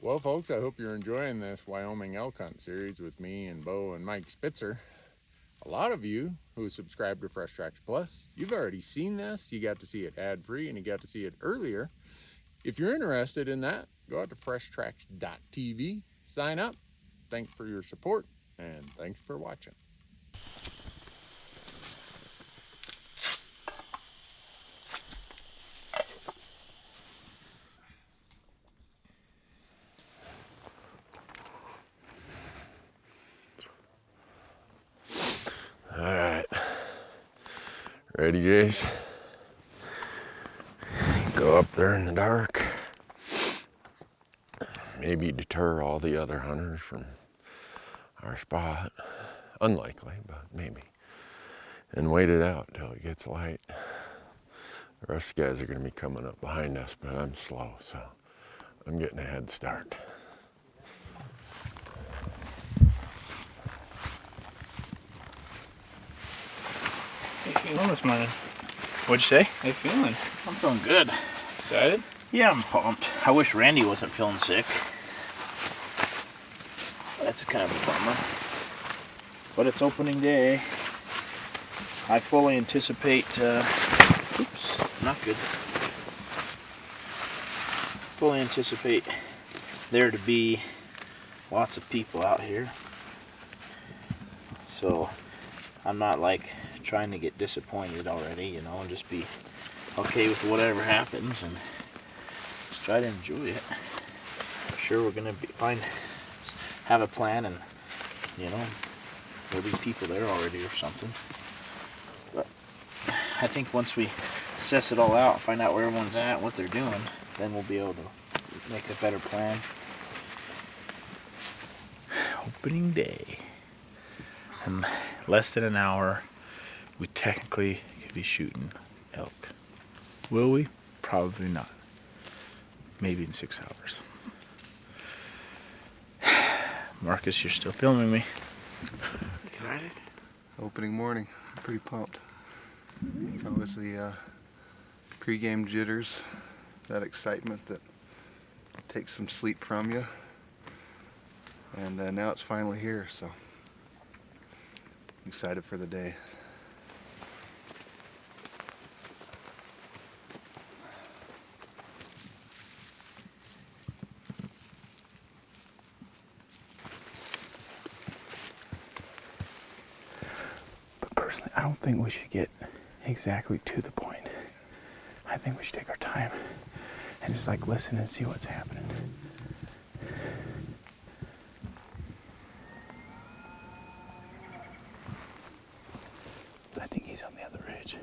Well, folks, I hope you're enjoying this Wyoming elk hunt series with me and Beau and Mike Spitzer. A lot of you who subscribe to Fresh Tracks Plus, you've already seen this. You got to see it ad-free and you got to see it earlier. If you're interested in that, go out to freshtracks.tv, sign up. Thanks for your support and thanks for watching. All right, ready, Jace? Go up there in the dark. Maybe deter all the other hunters from our spot. Unlikely, but maybe. And wait it out till it gets light. The rest of the guys are gonna be coming up behind us, but I'm slow, so I'm getting a head start. How you feeling this morning? What'd you say? How you feeling? I'm feeling good. Excited? Yeah, I'm pumped. I wish Randy wasn't feeling sick. That's kind of a bummer. But it's opening day. I fully anticipate, oops, not good. Fully anticipate there to be lots of people out here. So I'm not like trying to get disappointed already, you know, and just be okay with whatever happens and just try to enjoy it. I'm sure we're gonna have a plan, and you know, there'll be people there already or something. But I think once we suss it all out, find out where everyone's at, what they're doing, then we'll be able to make a better plan. Opening day. In less than an hour, we technically could be shooting elk. Will we? Probably not. Maybe in 6 hours. Marcus, you're still filming me. Excited? Opening morning. I'm pretty pumped. It's always the pre-game jitters, that excitement that takes some sleep from you. And now it's finally here, so I'm excited for the day. But personally, I don't think we should get exactly to the point. I think we should take our time and just like listen and see what's happening. I think he's on the other ridge.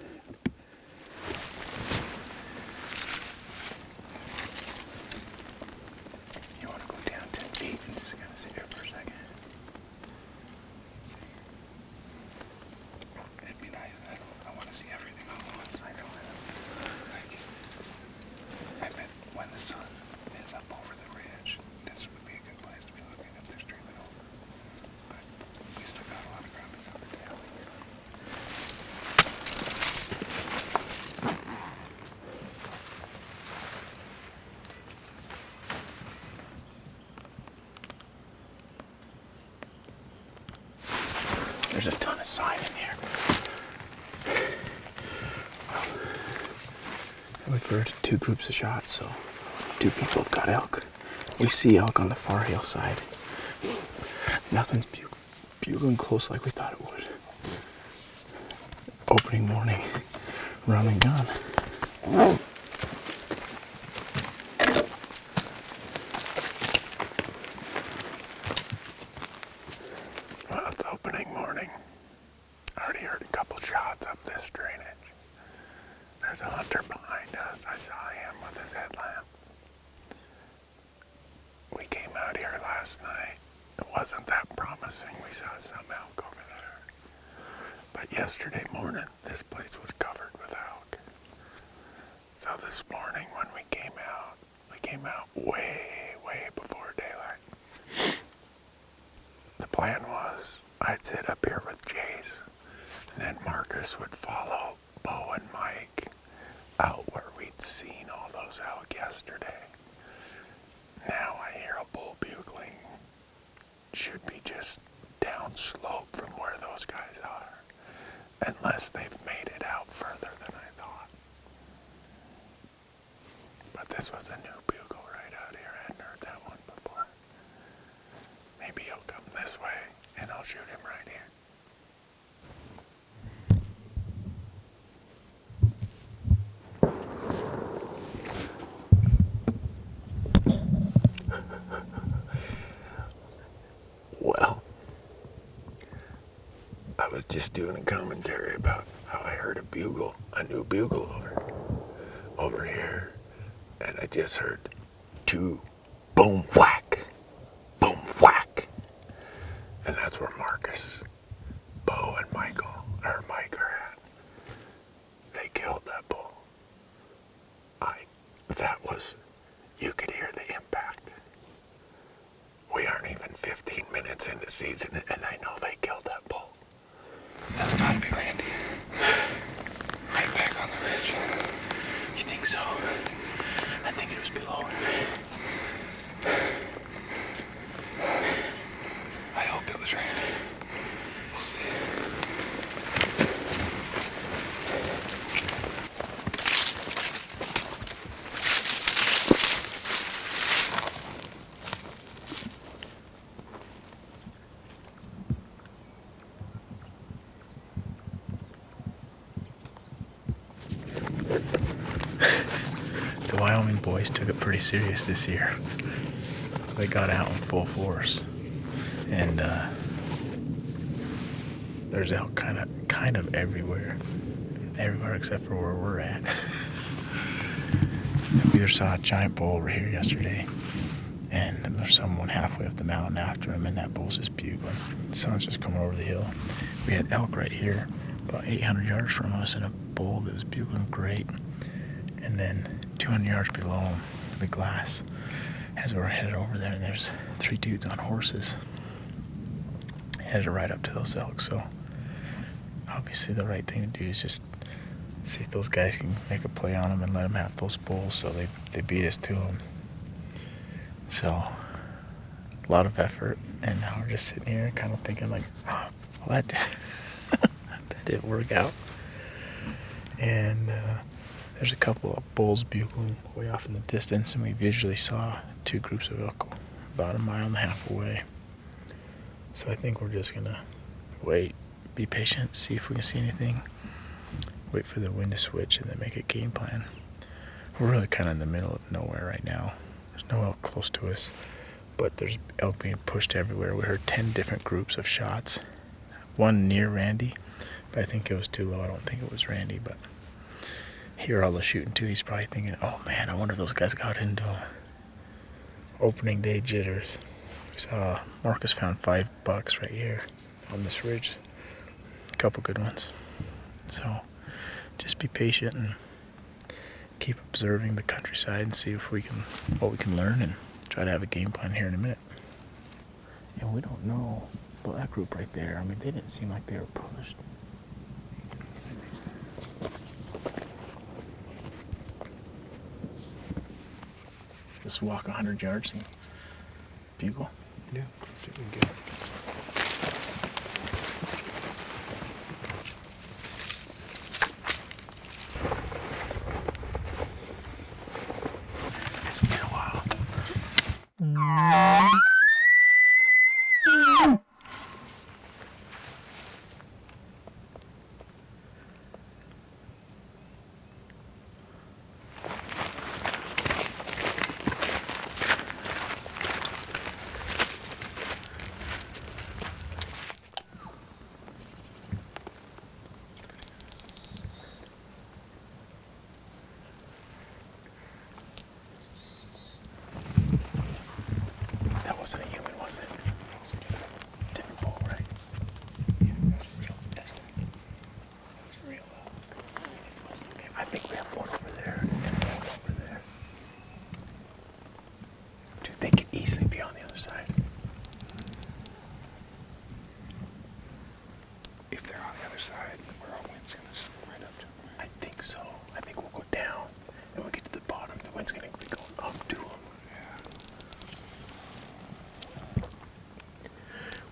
You want to go down 10 feet and just kind of sit here for a second? It'd be nice. I want to see everything all at once. I know. I bet when the sun is up over the ridge, this would be a good place to be looking if they're streaming over. But we still got a lot of ground to cover down. There's a ton of sign in here. We've heard 2 groups of shots, so 2 people have got elk. We see elk on the far hillside. Nothing's bugling close like we thought it would. Opening morning, run and gun. Well, it's opening morning. I already heard a couple shots up this drainage. There's a hunter behind us. I saw him with his headlamp. We came out here last night. It wasn't that promising. We saw some elk over there. But yesterday morning, this place was covered with elk. So this morning when we came out way, way before daylight. The plan was I'd sit up here with Jace, and then Marcus would follow Beau and Mike out where we'd seen all those elk yesterday. Now I hear a bull I'll shoot him right here. Well, I was just doing a commentary about how I heard a new bugle over here, and I just heard two boom whack, and that's where Marcus, Beau, and Mike are at. They killed that bull. You could hear the impact. We aren't even 15 minutes into season, and I know they killed that bull. That's gotta be Randy. Right back on the ridge. You think so? I think it was below him. I hope it was Randy. We'll see. The Wyoming boys took it pretty serious this year. They got out in full force, and there's elk kind of everywhere except for where we're at. We either saw a giant bull over here yesterday, and there's someone halfway up the mountain after him, and that bull's just bugling. The sun's just coming over the hill. We had elk right here, about 800 yards from us, and a bull that was bugling great. And then 200 yards below him, big glass. As we're headed over there, and there's 3 dudes on horses headed right up to those elk. So obviously the right thing to do is just see if those guys can make a play on them and let them have those bulls. So they beat us to them. So a lot of effort, and now we're just sitting here kind of thinking like, oh, well, that didn't work out. And there's a couple of bulls bugling way off in the distance, and we visually saw 2 groups of elk about 1.5 miles away. So I think we're just gonna wait, be patient, see if we can see anything, wait for the wind to switch, and then make a game plan. We're really kind of in the middle of nowhere right now. There's no elk close to us, but there's elk being pushed everywhere. We heard 10 different groups of shots. One near Randy, but I think it was too low. I don't think it was Randy, but hear all the shooting too. He's probably thinking, oh man, I wonder if those guys got into him. Opening day jitters. We saw Marcus found 5 bucks right here on this ridge. A couple good ones. So just be patient and keep observing the countryside and see if what we can learn, and try to have a game plan here in a minute. And we don't know about that group right there. I mean, they didn't seem like they were pushed. Just walk 100 yards and bugle. Yeah, let's see what we can get. It's been a while. That wasn't a human, was it? Different bull, right? Yeah, that's real. I think we have one over there and one over there. Dude, they could easily be on the other side. If they're on the other side, where our wind's gonna right up to them. I think so. I think we'll go down, and we get to the bottom. The wind's gonna be going up to them.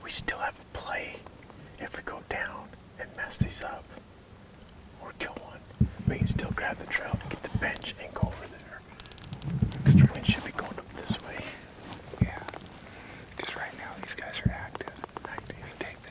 We still have a play if we go down and mess these up or kill one. We can still grab the trail and get the bench and go over there, because the wind should be going up this way. Yeah, because right now these guys are active. If we take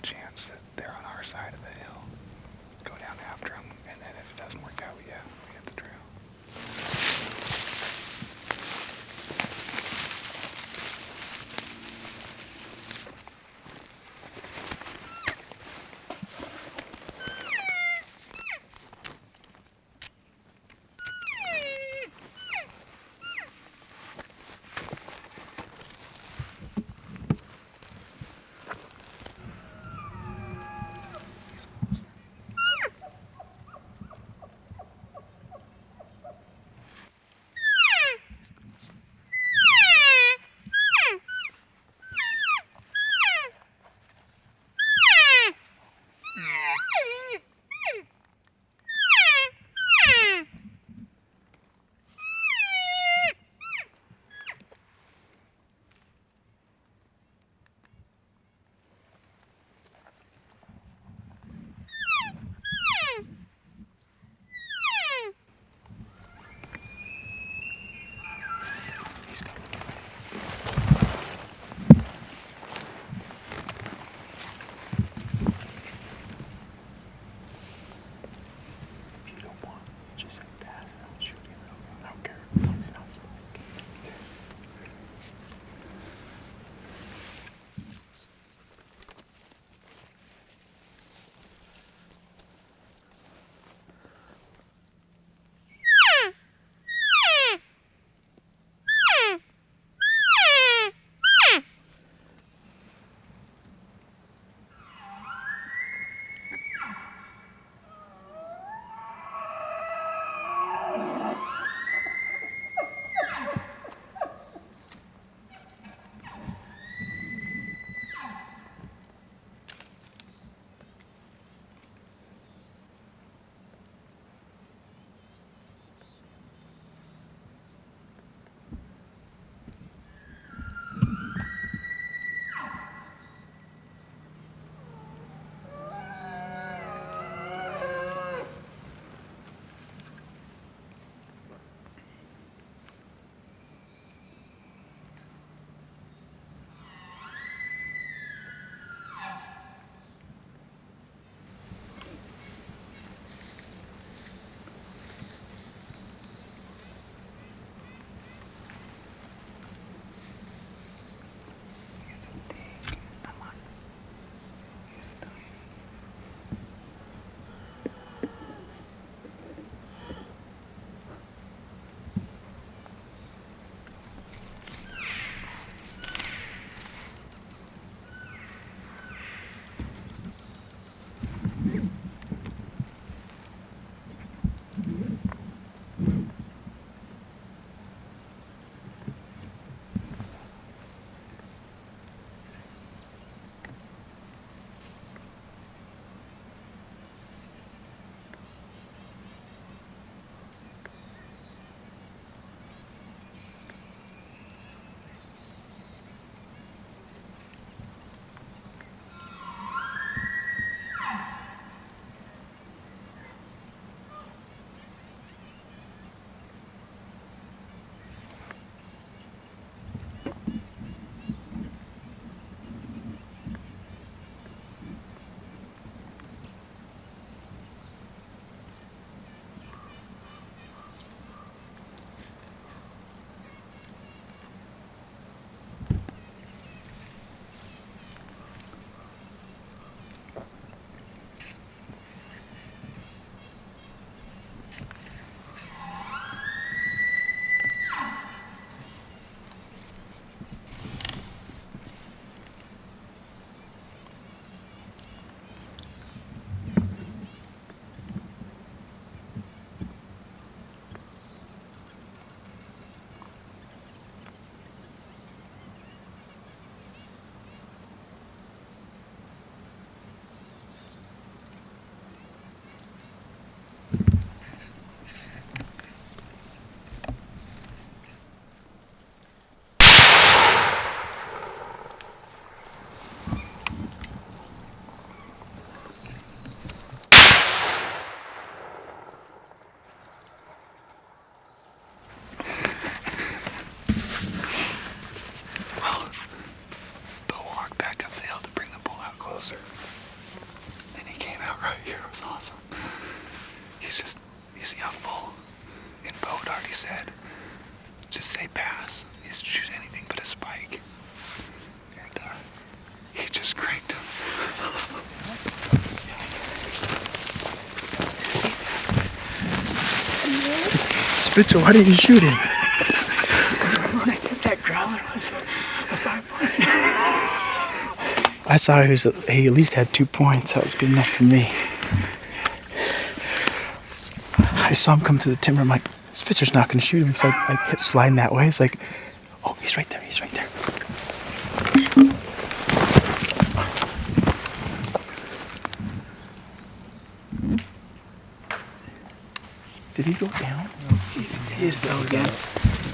Spitzer, why didn't you shoot him? When I said that growler was a 5 point. I saw he at least had 2 points. That was good enough for me. I saw him come to the timber. I'm like, Spitzer's not going to shoot him. So I kept sliding that way. It's like, oh, he's right there. He's right there. Did he go down? He just fell again.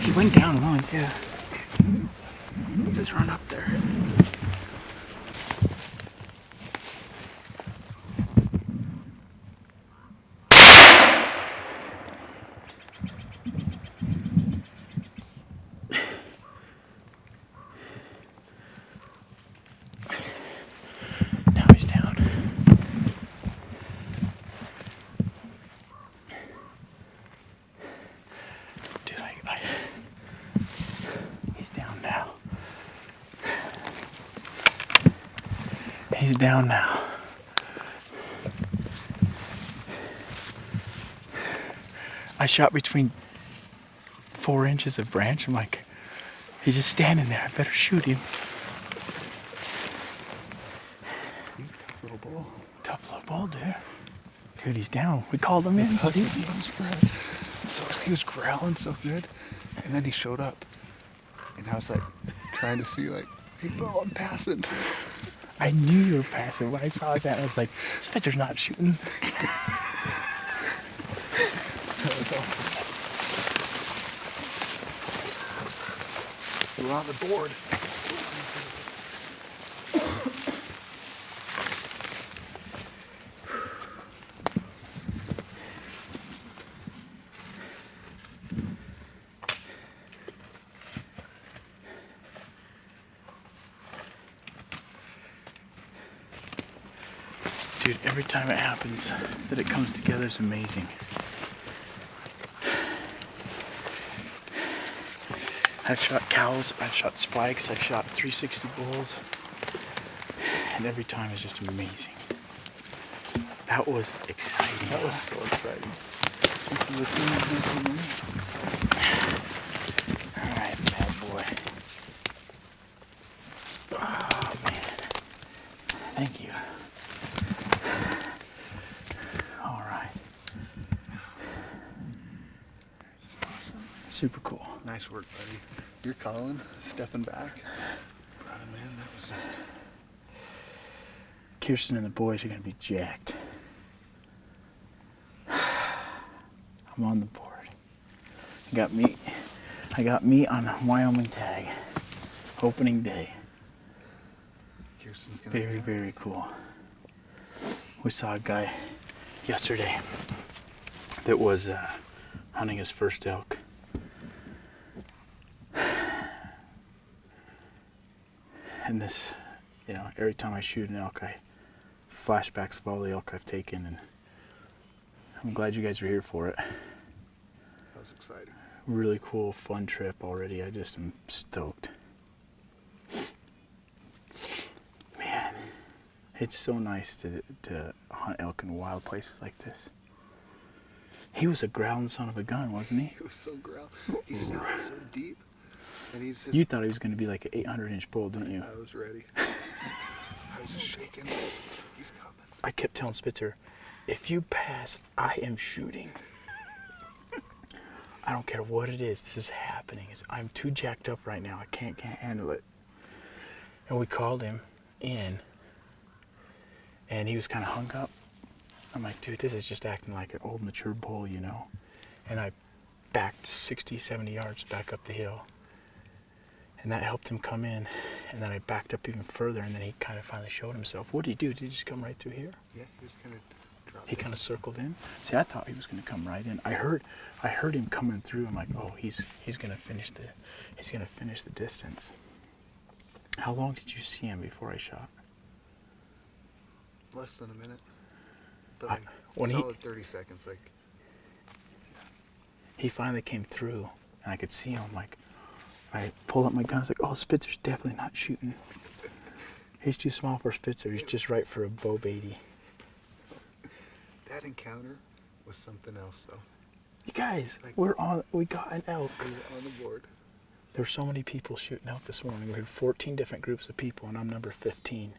He went down once, yeah. Let's just run up there. Now he's down. Dude, he's down now. He's down now. I shot between 4 inches of branch. I'm like, he's just standing there. I better shoot him. Little bull. Tough little bull, dude. Dude, he's down. We called him in. So he was growling so good, and then he showed up, and I was like trying to see like, hey, Beau, I'm passing. I knew you were passing. When I saw his hand, I was like, Spitzer's not shooting. We're on the board. Dude, every time it happens that it comes together, it's amazing. I've shot cows, I've shot spikes, I've shot 360 bulls, and every time is just amazing. That was exciting. That was so exciting. All right, bad boy. Oh, man. Thank you. All right. Super cool. Nice work, buddy. You're calling, stepping back. Brought him in. That was just. Kirsten and the boys are going to be jacked. I'm on the board. I got me on Wyoming tag. Opening day. Kirsten's gonna Very, very cool. We saw a guy yesterday that was hunting his first elk. And this, every time I shoot an elk, I flashbacks of all the elk I've taken, and I'm glad you guys are here for it. That was exciting. Really cool, fun trip already. I just am stoked. Man, it's so nice to hunt elk in wild places like this. He was a growling son of a gun, wasn't he? He was so growl. He sounded so deep. And he's just. You thought he was going to be like an 800-inch bull, didn't you? I was ready. I was just shaking. He's coming. I kept telling Spitzer, if you pass, I am shooting. I don't care what it is. This is happening. I'm too jacked up right now. I can't handle it. And we called him in, and he was kind of hung up. I'm like, dude, this is just acting like an old mature bull, And I backed 60, 70 yards back up the hill. And that helped him come in. And then I backed up even further, and then he kind of finally showed himself. What did he do? Did he just come right through here? Yeah, he was kind of dropped. He kind of circled in. See, I thought he was going to come right in. I heard him coming through. I'm like, oh, he's going to finish the distance. How long did you see him before I shot? Less than a minute. But when solid 30 seconds. Like. He finally came through, and I could see him. Like, I pulled up my gun. I was like, oh, Spitzer's definitely not shooting. He's too small for Spitzer. He's just right for a Beau baity. That encounter was something else, though. You guys, we got an elk. On the board. There were so many people shooting elk this morning. We had 14 different groups of people, and I'm number 15.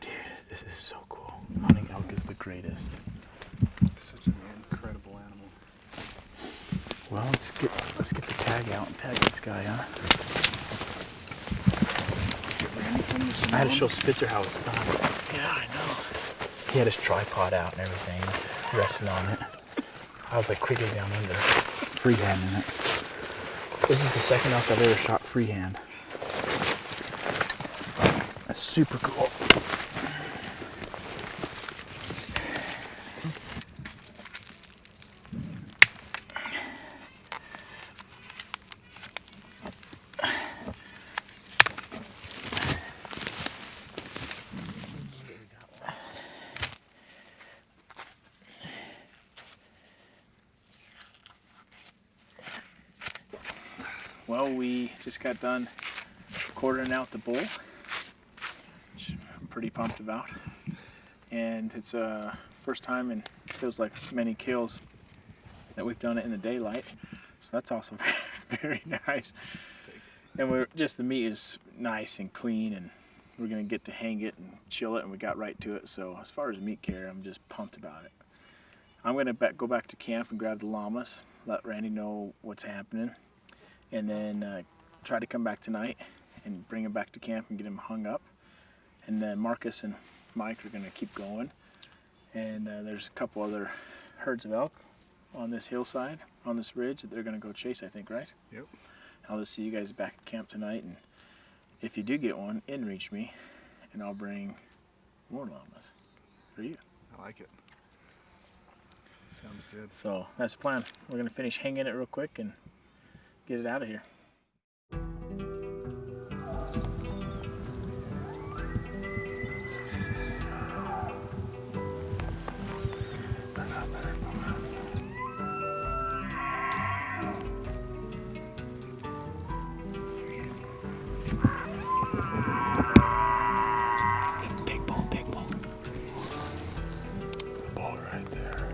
Dude, this is so cool. Hunting elk is the greatest. It's such an incredible animal. Well, let's get the tag out and tag this guy, huh? I had to show Spitzer how it's done. Yeah, I know. He had his tripod out and everything, resting on it. I was like quickly down under, freehanding it. This is the second elk I've ever shot freehand. That's super cool. Well, we just got done quartering out the bull, which I'm pretty pumped about. And it's first time in feels like many kills that we've done it in the daylight. So that's also very nice. And the meat is nice and clean, and we're gonna get to hang it and chill it, and we got right to it. So as far as meat care, I'm just pumped about it. I'm gonna go back to camp and grab the llamas, let Randy know what's happening, and then try to come back tonight and bring him back to camp and get him hung up. And then Marcus and Mike are gonna keep going. And there's a couple other herds of elk on this hillside, on this ridge that they're gonna go chase, I think, right? Yep. I'll just see you guys back at camp tonight, and if you do get one, reach me, and I'll bring more llamas for you. I like it. Sounds good. So that's the plan. We're gonna finish hanging it real quick and get it out of here. Big bull, big bull. Bull right there.